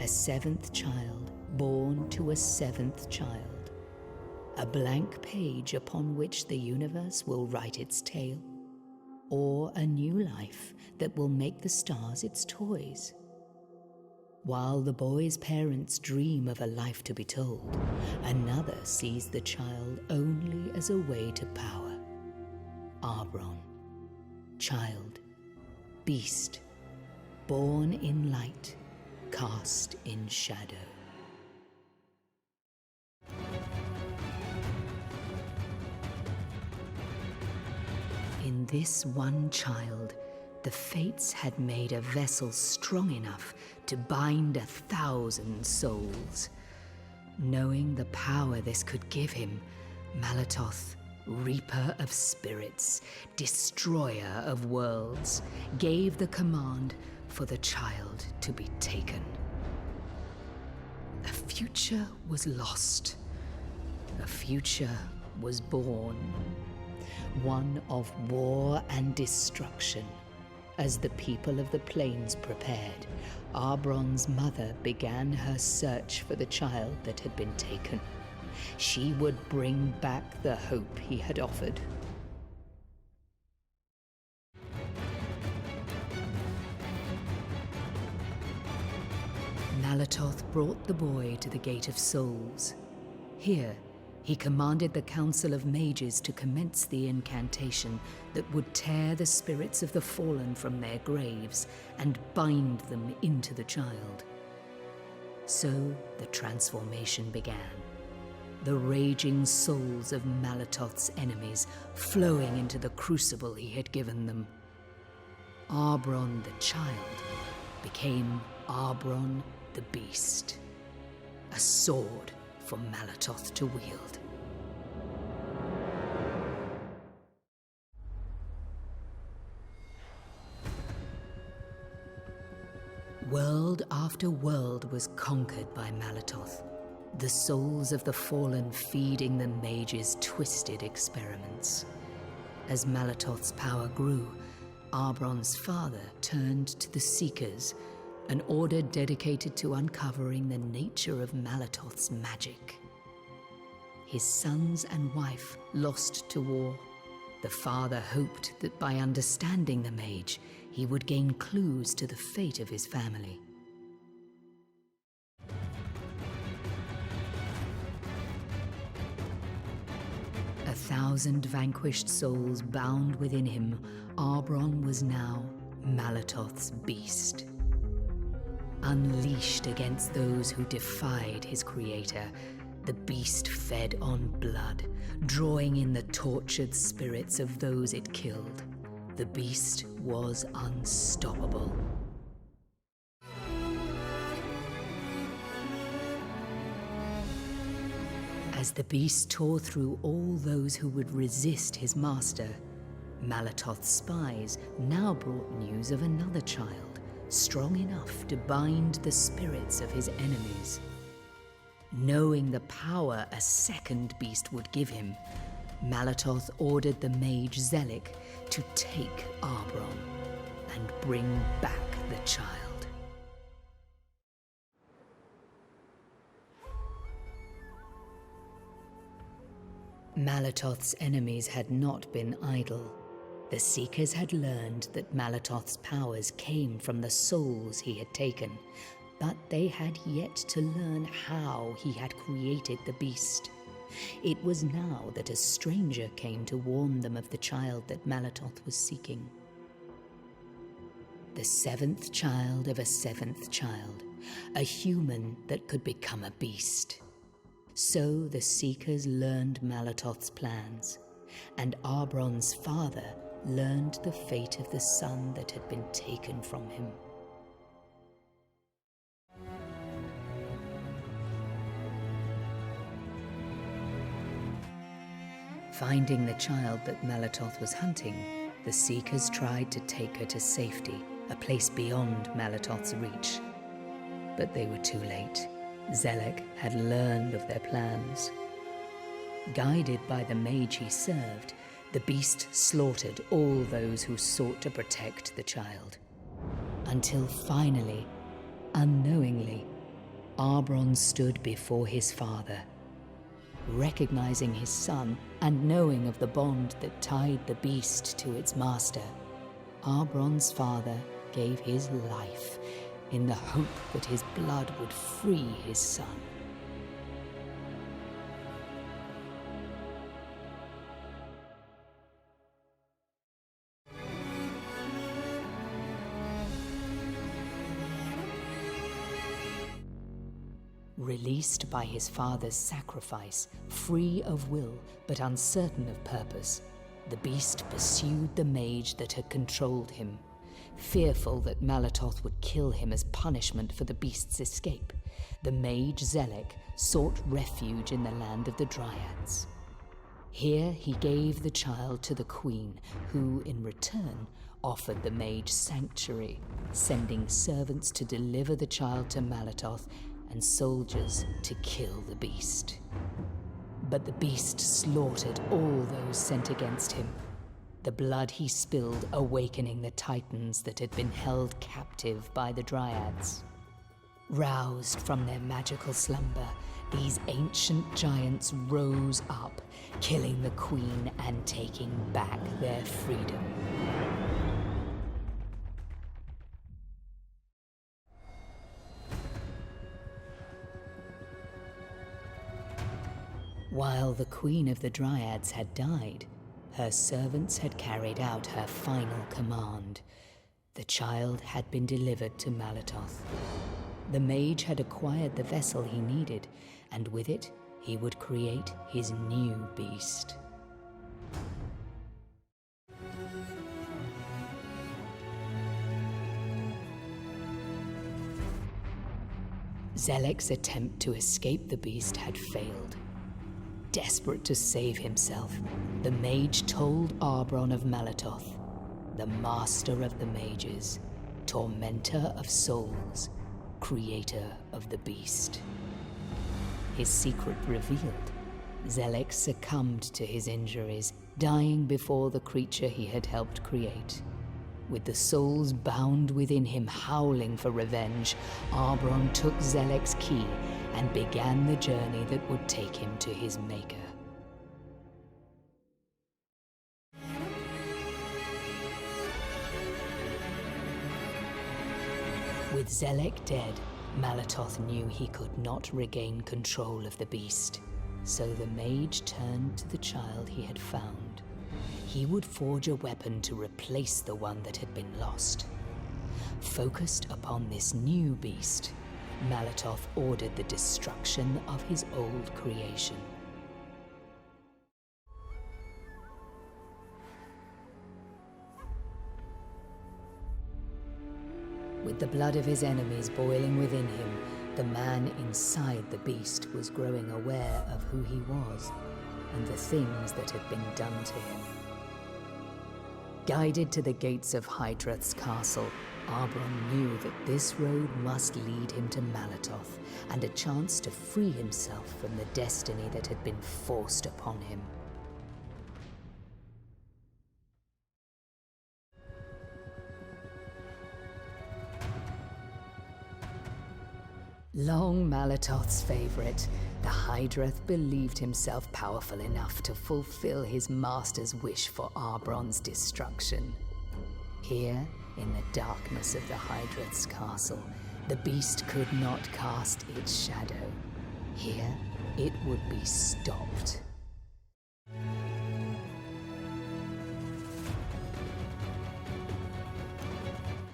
A seventh child born to a seventh child. A blank page upon which the universe will write its tale. Or a new life that will make the stars its toys. While the boy's parents dream of a life to be told, another sees the child only as a way to power. Arbron, child, beast, born in light, cast in shadow. In this one child, the fates had made a vessel strong enough to bind 1,000 souls. Knowing the power this could give him, Malatoth, Reaper of Spirits, Destroyer of Worlds, gave the command for the child to be taken. A future was lost. A future was born. One of war and destruction. As the people of the plains prepared, Arbron's mother began her search for the child that had been taken. She would bring back the hope he had offered. Malatoth brought the boy to the Gate of Souls. Here, he commanded the Council of Mages to commence the incantation that would tear the spirits of the fallen from their graves and bind them into the child. So the transformation began. The raging souls of Malatoth's enemies flowing into the crucible he had given them. Arbron the child became Arbron the beast. A sword for Malatoth to wield. World after world was conquered by Malatoth, the souls of the fallen feeding the mages' twisted experiments. As Malatoth's power grew, Arbron's father turned to the Seekers, an order dedicated to uncovering the nature of Malatoth's magic. His sons and wife lost to war. The father hoped that by understanding the mage, he would gain clues to the fate of his family. A 1,000 vanquished souls bound within him, Arbron was now Malatoth's beast. Unleashed against those who defied his creator, the beast fed on blood, drawing in the tortured spirits of those it killed. The beast was unstoppable. As the beast tore through all those who would resist his master, Malatoth's spies now brought news of another child, strong enough to bind the spirits of his enemies. Knowing the power a second beast would give him, Malatoth ordered the mage Zelik to take Arbron and bring back the child. Malatoth's enemies had not been idle. The Seekers had learned that Malatoth's powers came from the souls he had taken, but they had yet to learn how he had created the beast. It was now that a stranger came to warn them of the child that Malatoth was seeking. The seventh child of a seventh child, a human that could become a beast. So the Seekers learned Malatoth's plans, and Arbron's father learned the fate of the son that had been taken from him. Finding the child that Malatoth was hunting, the Seekers tried to take her to safety, a place beyond Malatoth's reach. But they were too late. Zelik had learned of their plans. Guided by the mage he served, the beast slaughtered all those who sought to protect the child. Until finally, unknowingly, Arbron stood before his father. Recognizing his son and knowing of the bond that tied the beast to its master, Arbron's father gave his life in the hope that his blood would free his son. Released by his father's sacrifice, free of will but uncertain of purpose, the beast pursued the mage that had controlled him. Fearful that Malatoth would kill him as punishment for the beast's escape, the mage Zelek sought refuge in the land of the Dryads. Here he gave the child to the queen, who, in return, offered the mage sanctuary, sending servants to deliver the child to Malatoth and soldiers to kill the beast. But the beast slaughtered all those sent against him, the blood he spilled awakening the titans that had been held captive by the Dryads. Roused from their magical slumber, these ancient giants rose up, killing the queen and taking back their freedom. While the Queen of the Dryads had died, her servants had carried out her final command. The child had been delivered to Malatoth. The mage had acquired the vessel he needed, and with it, he would create his new beast. Zelek's attempt to escape the beast had failed. Desperate to save himself, the mage told Arbron of Malatoth, the master of the mages, tormentor of souls, creator of the beast. His secret revealed, Zelek succumbed to his injuries, dying before the creature he had helped create. With the souls bound within him howling for revenge, Arbron took Zelek's key and began the journey that would take him to his maker. With Zelek dead, Malatoth knew he could not regain control of the beast, so the mage turned to the child he had found. He would forge a weapon to replace the one that had been lost. Focused upon this new beast, Malatoth ordered the destruction of his old creation. With the blood of his enemies boiling within him, the man inside the beast was growing aware of who he was and the things that had been done to him. Guided to the gates of Hydrath's castle, Arbron knew that this road must lead him to Malatoth and a chance to free himself from the destiny that had been forced upon him. Long Malatoth's favorite, the Hydrath believed himself powerful enough to fulfill his master's wish for Arbron's destruction. Here, in the darkness of the Hydrath's castle, the beast could not cast its shadow. Here, it would be stopped.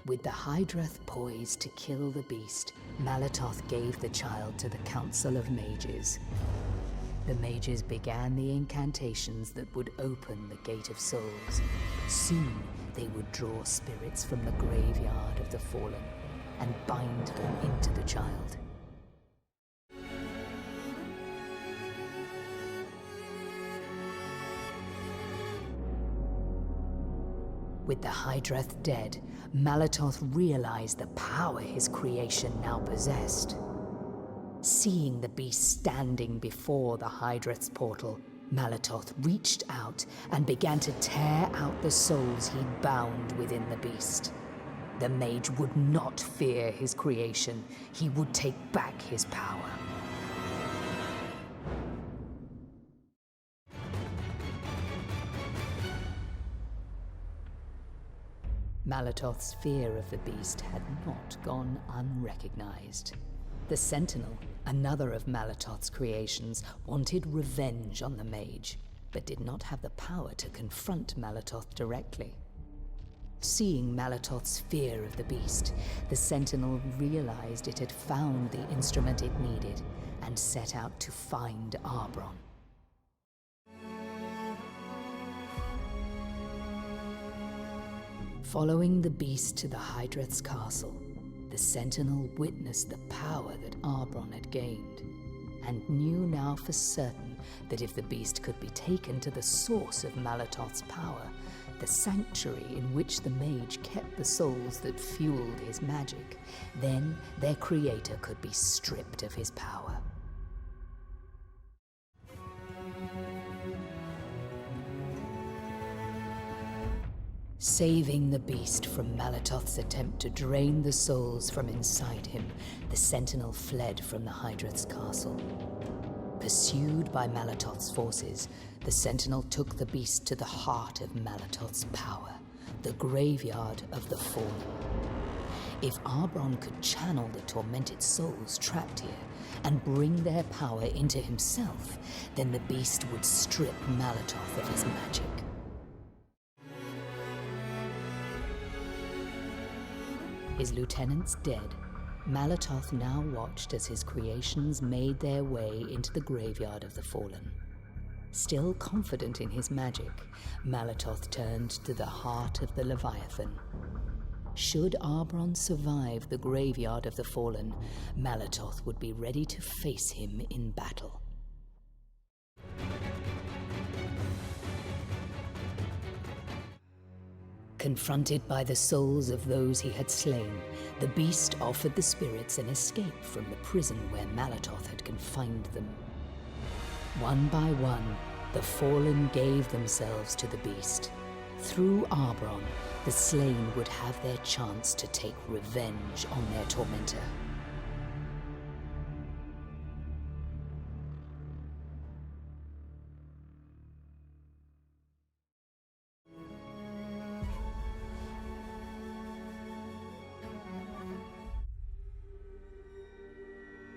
With the Hydrath poised to kill the beast, Malatoth gave the child to the Council of Mages. The mages began the incantations that would open the Gate of Souls. Soon, they would draw spirits from the graveyard of the fallen and bind them into the child. With the Hydrath dead, Malatoth realized the power his creation now possessed. Seeing the beast standing before the Hydrath's portal, Malatoth reached out and began to tear out the souls he'd bound within the beast. The mage would not fear his creation. He would take back his power. Malatoth's fear of the beast had not gone unrecognized. The Sentinel, another of Malatoth's creations, wanted revenge on the mage, but did not have the power to confront Malatoth directly. Seeing Malatoth's fear of the beast, the Sentinel realized it had found the instrument it needed and set out to find Arbron. Following the beast to the Hydrath's castle, the Sentinel witnessed the power that Arbron had gained, and knew now for certain that if the beast could be taken to the source of Malatoth's power, the sanctuary in which the mage kept the souls that fueled his magic, then their creator could be stripped of his power. Saving the beast from Malatoth's attempt to drain the souls from inside him, the Sentinel fled from the Hydrath's castle. Pursued by Malatoth's forces, the Sentinel took the beast to the heart of Malatoth's power, the graveyard of the fallen. If Arbron could channel the tormented souls trapped here and bring their power into himself, then the beast would strip Malatoth of his magic. His lieutenants dead, Malatoth now watched as his creations made their way into the graveyard of the fallen. Still confident in his magic, Malatoth turned to the heart of the Leviathan. Should Arbron survive the graveyard of the fallen, Malatoth would be ready to face him in battle. Confronted by the souls of those he had slain, the beast offered the spirits an escape from the prison where Malatoth had confined them. One by one, the fallen gave themselves to the beast. Through Arbron, the slain would have their chance to take revenge on their tormentor.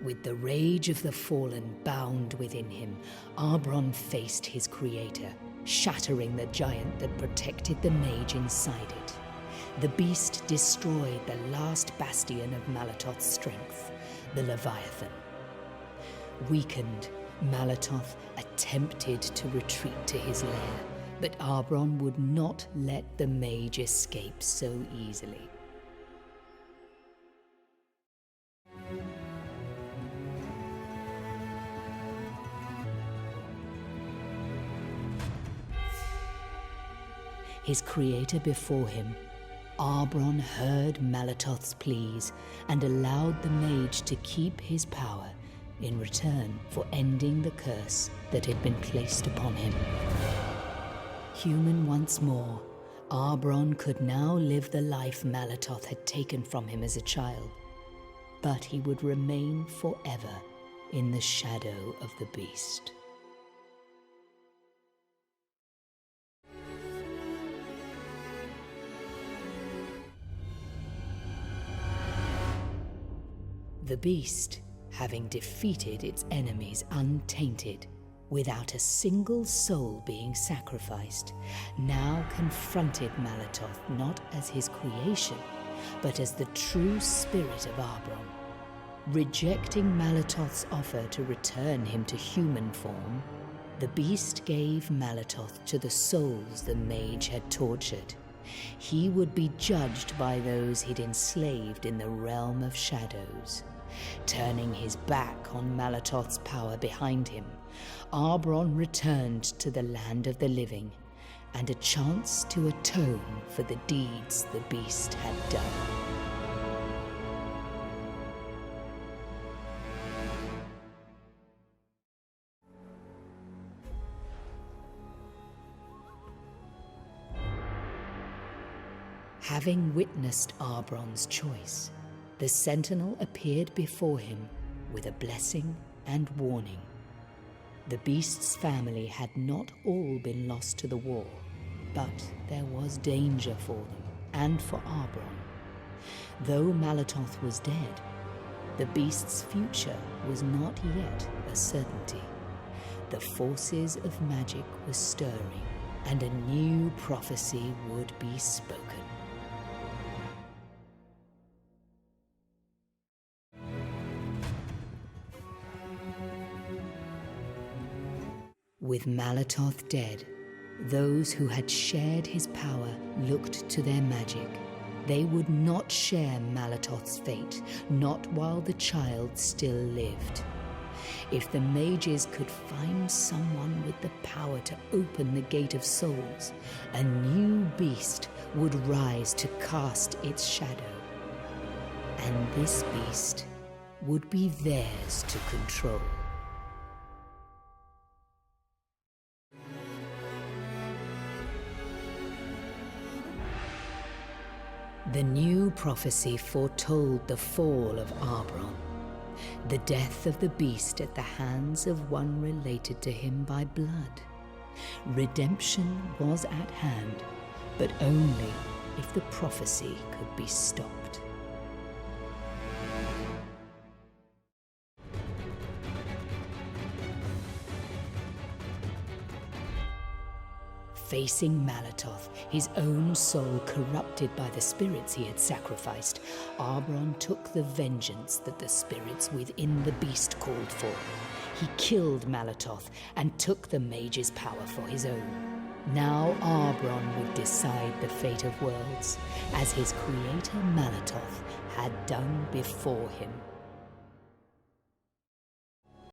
With the rage of the fallen bound within him, Arbron faced his creator, shattering the giant that protected the mage inside it. The beast destroyed the last bastion of Malatoth's strength, the Leviathan. Weakened, Malatoth attempted to retreat to his lair, but Arbron would not let the mage escape so easily. His creator before him, Arbron heard Malatoth's pleas and allowed the mage to keep his power in return for ending the curse that had been placed upon him. Human once more, Arbron could now live the life Malatoth had taken from him as a child, but he would remain forever in the shadow of the beast. The beast, having defeated its enemies untainted, without a single soul being sacrificed, now confronted Malatoth not as his creation, but as the true spirit of Arbron. Rejecting Malatoth's offer to return him to human form, the beast gave Malatoth to the souls the mage had tortured. He would be judged by those he'd enslaved in the realm of shadows. Turning his back on Malatoth's power behind him, Arbron returned to the land of the living, and a chance to atone for the deeds the beast had done. Having witnessed Arbron's choice, the sentinel appeared before him with a blessing and warning. The beast's family had not all been lost to the war, but there was danger for them and for Arbron. Though Malatoth was dead, the beast's future was not yet a certainty. The forces of magic were stirring, and a new prophecy would be spoken. With Malatoth dead, those who had shared his power looked to their magic. They would not share Malatoth's fate, not while the child still lived. If the mages could find someone with the power to open the Gate of Souls, a new beast would rise to cast its shadow. And this beast would be theirs to control. The new prophecy foretold the fall of Arbron, the death of the beast at the hands of one related to him by blood. Redemption was at hand, but only if the prophecy could be stopped. Facing Malatoth, his own soul corrupted by the spirits he had sacrificed, Arbron took the vengeance that the spirits within the beast called for. He killed Malatoth and took the mage's power for his own. Now Arbron would decide the fate of worlds, as his creator Malatoth had done before him.